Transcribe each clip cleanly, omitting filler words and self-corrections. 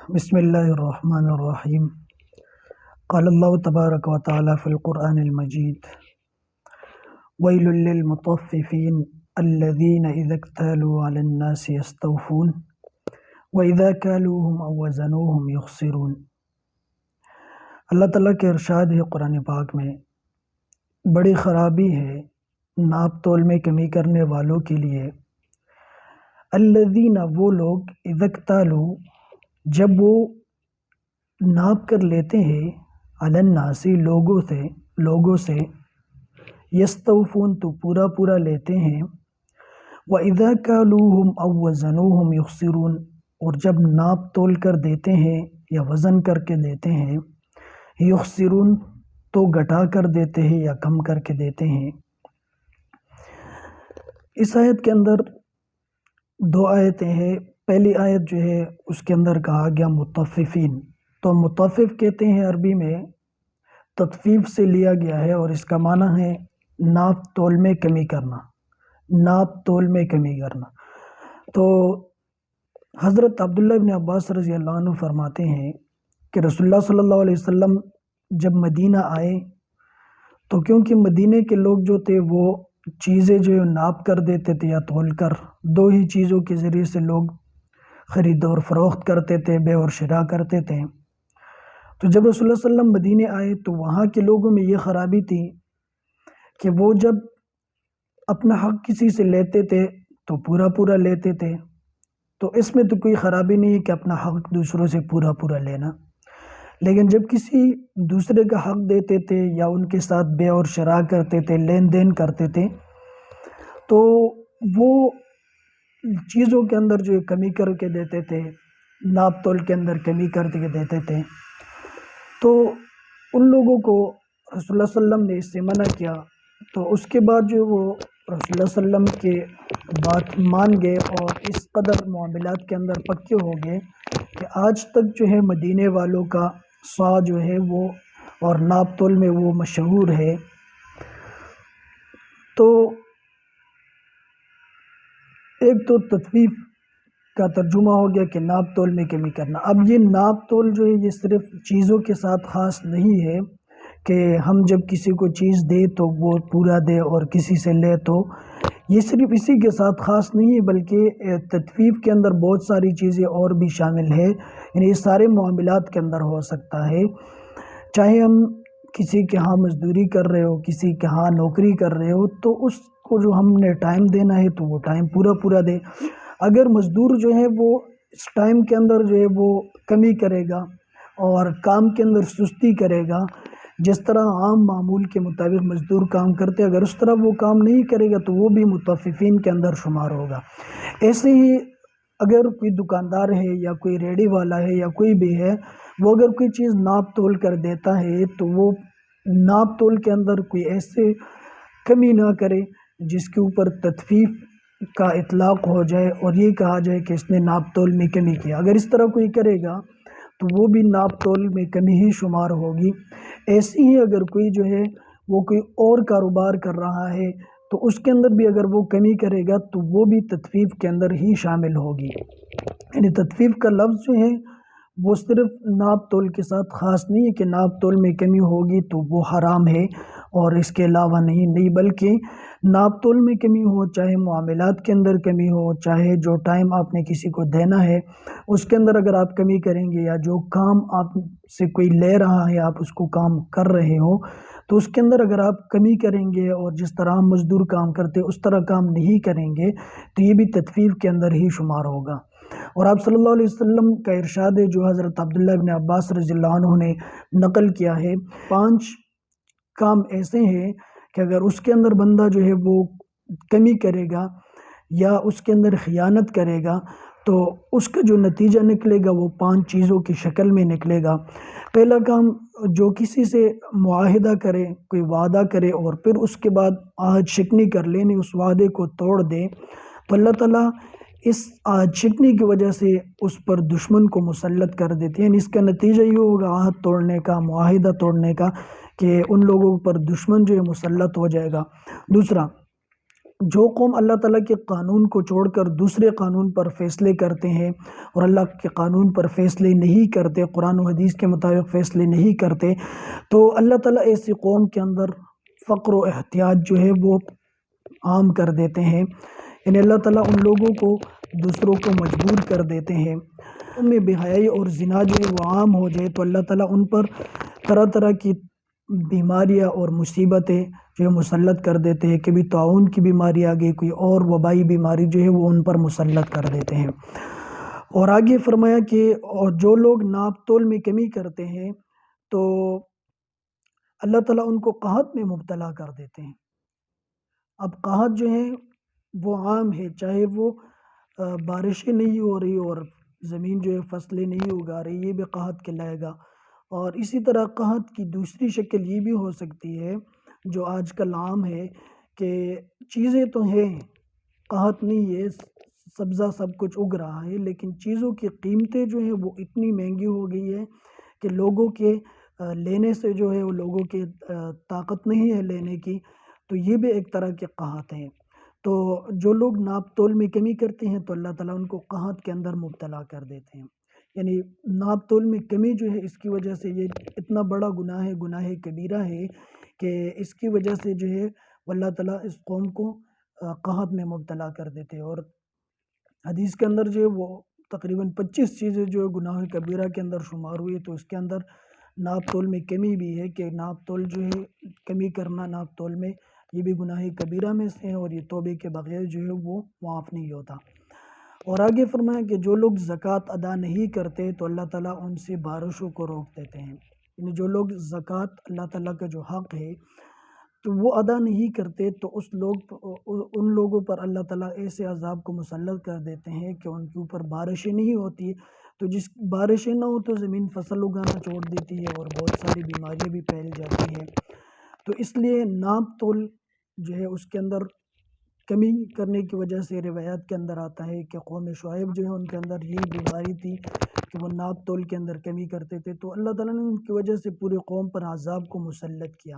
بسم اللہ الرحمن الرحیم قال اللہ تبارک و تعالی فی القرآن المجید ویل للمطففین الذین اذا اکتالوا علی الناس یستوفون واذا کالوہم او وزنوہم یخسرون۔ اللہ تعالیٰ کے ارشاد ہے قرآن پاک میں، بڑی خرابی ہے ناپ تول میں کمی کرنے والوں کے لیے۔ الذین، وہ لوگ، اذا اکتالوا، جب وہ ناپ کر لیتے ہیں، علی الناس، لوگوں سے، یستوفون، تو پورا پورا لیتے ہیں، وَإِذَا كَالُوهُمْ أَوْ وَزَنُوهُمْ يُخْسِرُونَ، اور جب ناپ تول کر دیتے ہیں یا وزن کر کے دیتے ہیں، یخسرون، تو گھٹا کر دیتے ہیں یا کم کر کے دیتے ہیں۔ اس آیت کے اندر دو آیتیں ہیں۔ پہلی آیت جو ہے اس کے اندر کہا گیا مطففین، تو مطفف کہتے ہیں عربی میں، تطفیف سے لیا گیا ہے اور اس کا معنی ہے ناپ تول میں کمی کرنا، ناپ تول میں کمی کرنا۔ تو حضرت عبداللہ بن عباس رضی اللہ عنہ فرماتے ہیں کہ رسول اللہ صلی اللہ علیہ وسلم جب مدینہ آئے تو کیونکہ مدینے کے لوگ جو تھے وہ چیزیں جو ناپ کر دیتے تھے یا تول کر، دو ہی چیزوں کے ذریعے سے لوگ خرید اور فروخت کرتے تھے، بے اور شراء کرتے تھے۔ تو جب رسول اللہ صلی اللہ علیہ وسلم مدینے آئے تو وہاں کے لوگوں میں یہ خرابی تھی کہ وہ جب اپنا حق کسی سے لیتے تھے تو پورا پورا لیتے تھے، تو اس میں تو کوئی خرابی نہیں ہے کہ اپنا حق دوسروں سے پورا پورا لینا، لیکن جب کسی دوسرے کا حق دیتے تھے یا ان کے ساتھ بے اور شراء کرتے تھے، لین دین کرتے تھے، تو وہ چیزوں کے اندر جو کمی کر کے دیتے تھے، ناپ تول کے اندر کمی کر کے دیتے تھے، تو ان لوگوں کو رسول اللہ صلی اللہ علیہ وسلم نے اس سے منع کیا۔ تو اس کے بعد جو وہ رسول اللہ صلی اللہ علیہ وسلم کے بات مان گئے اور اس قدر معاملات کے اندر پکے ہو گئے کہ آج تک جو ہے مدینے والوں کا سا جو ہے وہ اور ناپ تول میں وہ مشہور ہے۔ تو ایک تو تطفیف کا ترجمہ ہو گیا کہ ناپ تول میں کمی کرنا۔ اب یہ ناپ تول جو ہے یہ صرف چیزوں کے ساتھ خاص نہیں ہے کہ ہم جب کسی کو چیز دے تو وہ پورا دے اور کسی سے لے تو یہ صرف اسی کے ساتھ خاص نہیں ہے، بلکہ تطفیف کے اندر بہت ساری چیزیں اور بھی شامل ہے، یعنی یہ سارے معاملات کے اندر ہو سکتا ہے۔ چاہے ہم کسی کے ہاں مزدوری کر رہے ہو، کسی کے ہاں نوکری کر رہے ہو، تو اس کو جو ہم نے ٹائم دینا ہے تو وہ ٹائم پورا پورا دے۔ اگر مزدور جو ہے وہ اس ٹائم کے اندر جو ہے وہ کمی کرے گا اور کام کے اندر سستی کرے گا، جس طرح عام معمول کے مطابق مزدور کام کرتے، اگر اس طرح وہ کام نہیں کرے گا تو وہ بھی مطففین کے اندر شمار ہوگا۔ ایسے ہی اگر کوئی دکاندار ہے یا کوئی ریڑھی والا ہے یا کوئی بھی ہے، وہ اگر کوئی چیز ناپ تول کر دیتا ہے تو وہ ناپ تول کے اندر کوئی ایسے کمی نہ کرے جس کے اوپر تطفیف کا اطلاق ہو جائے اور یہ کہا جائے کہ اس نے ناپ تول میں کمی کیا۔ اگر اس طرح کوئی کرے گا تو وہ بھی ناپ تول میں کمی ہی شمار ہوگی۔ ایسے ہی اگر کوئی جو ہے وہ کوئی اور کاروبار کر رہا ہے تو اس کے اندر بھی اگر وہ کمی کرے گا تو وہ بھی تطفیف کے اندر ہی شامل ہوگی۔ یعنی تطفیف کا لفظ جو ہے وہ صرف ناپ تول کے ساتھ خاص نہیں ہے کہ ناپ تول میں کمی ہوگی تو وہ حرام ہے اور اس کے علاوہ نہیں، بلکہ ناپ تول میں کمی ہو، چاہے معاملات کے اندر کمی ہو، چاہے جو ٹائم آپ نے کسی کو دینا ہے اس کے اندر اگر آپ کمی کریں گے، یا جو کام آپ سے کوئی لے رہا ہے آپ اس کو کام کر رہے ہو تو اس کے اندر اگر آپ کمی کریں گے اور جس طرح ہم مزدور کام کرتے اس طرح کام نہیں کریں گے تو یہ بھی تطفیف کے اندر ہی شمار ہوگا۔ اور آپ صلی اللہ علیہ وسلم کا ارشاد ہے جو حضرت عبداللہ بن عباس رضی اللہ عنہ نے نقل کیا ہے، 5 کام ایسے ہیں کہ اگر اس کے اندر بندہ جو ہے وہ کمی کرے گا یا اس کے اندر خیانت کرے گا تو اس کا جو نتیجہ نکلے گا وہ 5 چیزوں کی شکل میں نکلے گا۔ پہلا کام، جو کسی سے معاہدہ کرے، کوئی وعدہ کرے اور پھر اس کے بعد عہد شکنی کر لینے، اس وعدے کو توڑ دے، تو اللہ تعالیٰ اس عہد شکنی کی وجہ سے اس پر دشمن کو مسلط کر دیتے ہیں۔ اس کا نتیجہ یہ ہوگا عہد توڑنے کا، معاہدہ توڑنے کا، کہ ان لوگوں پر دشمن جو ہے مسلط ہو جائے گا۔ دوسرا، جو قوم اللہ تعالیٰ کے قانون کو چھوڑ کر دوسرے قانون پر فیصلے کرتے ہیں اور اللہ کے قانون پر فیصلے نہیں کرتے، قرآن و حدیث کے مطابق فیصلے نہیں کرتے، تو اللہ تعالیٰ ایسی قوم کے اندر فقر و احتیاج جو ہے وہ عام کر دیتے ہیں، یعنی اللہ تعالیٰ ان لوگوں کو دوسروں کو مجبور کر دیتے ہیں۔ ان میں بے حیائی اور زنا جو ہے وہ عام ہو جائے تو اللہ تعالیٰ ان پر طرح طرح کی بیماریاں اور مصیبتیں جو ہے مسلط کر دیتے ہیں، کبھی طاعون کی بیماری آ گئی، کوئی اور وبائی بیماری جو ہے وہ ان پر مسلط کر دیتے ہیں۔ اور آگے فرمایا کہ اور جو لوگ ناپ تول میں کمی کرتے ہیں تو اللہ تعالیٰ ان کو قحط میں مبتلا کر دیتے ہیں۔ اب قحط جو ہے وہ عام ہے، چاہے وہ بارشیں نہیں ہو رہی اور زمین جو ہے فصلیں نہیں اگا رہی، یہ بھی قحط کہلائے گا۔ اور اسی طرح قحط کی دوسری شکل یہ بھی ہو سکتی ہے جو آج کل عام ہے کہ چیزیں تو ہیں، قحط نہیں ہے، سبزہ سب کچھ اگ رہا ہے، لیکن چیزوں کی قیمتیں جو ہیں وہ اتنی مہنگی ہو گئی ہے کہ لوگوں کے لینے سے جو ہے وہ لوگوں کے طاقت نہیں ہے لینے کی، تو یہ بھی ایک طرح کے قحط ہیں۔ تو جو لوگ ناپ تول میں کمی کرتے ہیں تو اللہ تعالیٰ ان کو قحط کے اندر مبتلا کر دیتے ہیں، یعنی ناپ تول میں کمی جو ہے اس کی وجہ سے یہ اتنا بڑا گناہ ہے، گناہ کبیرہ ہے کہ اس کی وجہ سے جو ہے اللہ تعالیٰ اس قوم کو قحط میں مبتلا کر دیتے ہیں۔ اور حدیث کے اندر جو ہے وہ تقریباً 25 چیزیں جو ہے گناہ کبیرہ کے اندر شمار ہوئی، تو اس کے اندر ناپ تول میں کمی بھی ہے کہ ناپ تول جو ہے کمی کرنا ناپ تول میں، یہ بھی گناہ کبیرہ میں سے ہے اور یہ توبے کے بغیر جو ہے وہ معاف نہیں ہوتا۔ اور آگے فرمایا کہ جو لوگ زکوٰۃ ادا نہیں کرتے تو اللہ تعالیٰ ان سے بارشوں کو روک دیتے ہیں، یعنی جو لوگ زکوٰۃ اللہ تعالیٰ کا جو حق ہے تو وہ ادا نہیں کرتے تو ان لوگوں پر اللہ تعالیٰ ایسے عذاب کو مسلط کر دیتے ہیں کہ ان کے اوپر بارشیں نہیں ہوتی، تو جس بارشیں نہ ہو تو زمین فصل اگانا چھوڑ دیتی ہے اور بہت ساری بیماریاں بھی پھیل جاتی ہیں۔ تو اس لیے ناپ تول جو ہے اس کے اندر کمی کرنے کی وجہ سے روایات کے اندر آتا ہے کہ قوم شعیب جو ہے ان کے اندر یہی بیماری تھی کہ وہ ناپ تول کے اندر کمی کرتے تھے، تو اللہ تعالیٰ نے ان کی وجہ سے پوری قوم پر عذاب کو مسلط کیا۔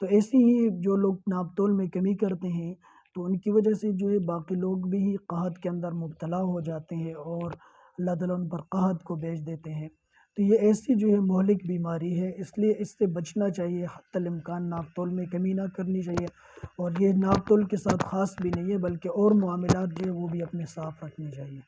تو ایسے ہی جو لوگ ناپ تول میں کمی کرتے ہیں تو ان کی وجہ سے جو ہے باقی لوگ بھی قحط کے اندر مبتلا ہو جاتے ہیں اور اللہ تعالیٰ ان پر قحط کو بھیج دیتے ہیں۔ تو یہ ایسی جو ہے مہلک بیماری ہے، اس لیے اس سے بچنا چاہیے، حتی الامکان ناپ تول میں کمی نہ کرنی چاہیے، اور یہ ناپ تول کے ساتھ خاص بھی نہیں ہے بلکہ اور معاملات جو ہے وہ بھی اپنے صاف رکھنے چاہیے۔